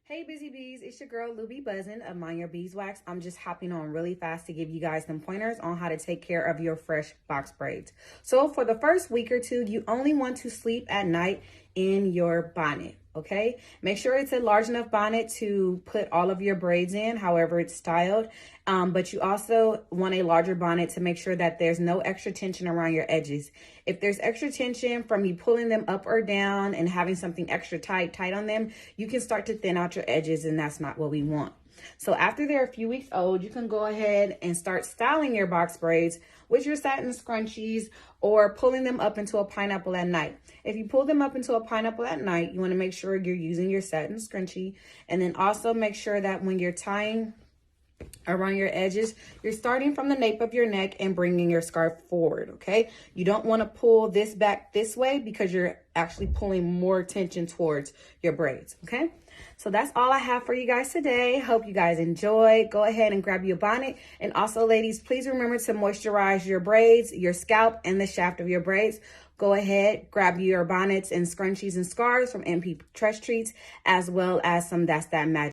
Hey busy bees, it's your girl Luby Buzzin of Mind Your Beeswax. I'm just hopping on really fast to give you guys some pointers on how to take care of your fresh box braids. So for the first week or two, you only want to sleep at night in your bonnet, okay? Make sure it's a large enough bonnet to put all of your braids in, however it's styled. But you also want a larger bonnet to make sure that there's no extra tension around your edges. If there's extra tension from you pulling them up or down and having something extra tight on them, you can start to thin out your edges, and that's not what we want. So after they're a few weeks old, you can go ahead and start styling your box braids with your satin scrunchies or pulling them up into a pineapple at night. If you pull them up into a pineapple at night, you want to make sure you're using your satin scrunchie, and then also make sure that when you're tying around your edges, you're starting from the nape of your neck and bringing your scarf forward, okay? You don't want to pull this back this way because you're actually pulling more tension towards your braids, okay? So that's all I have for you guys today. Hope you guys enjoy. Go ahead and grab your bonnet. And also, ladies, please remember to moisturize your braids, your scalp, and the shaft of your braids. Go ahead, grab your bonnets and scrunchies and scarves from Nptresstreats, as well as some That's That Magic.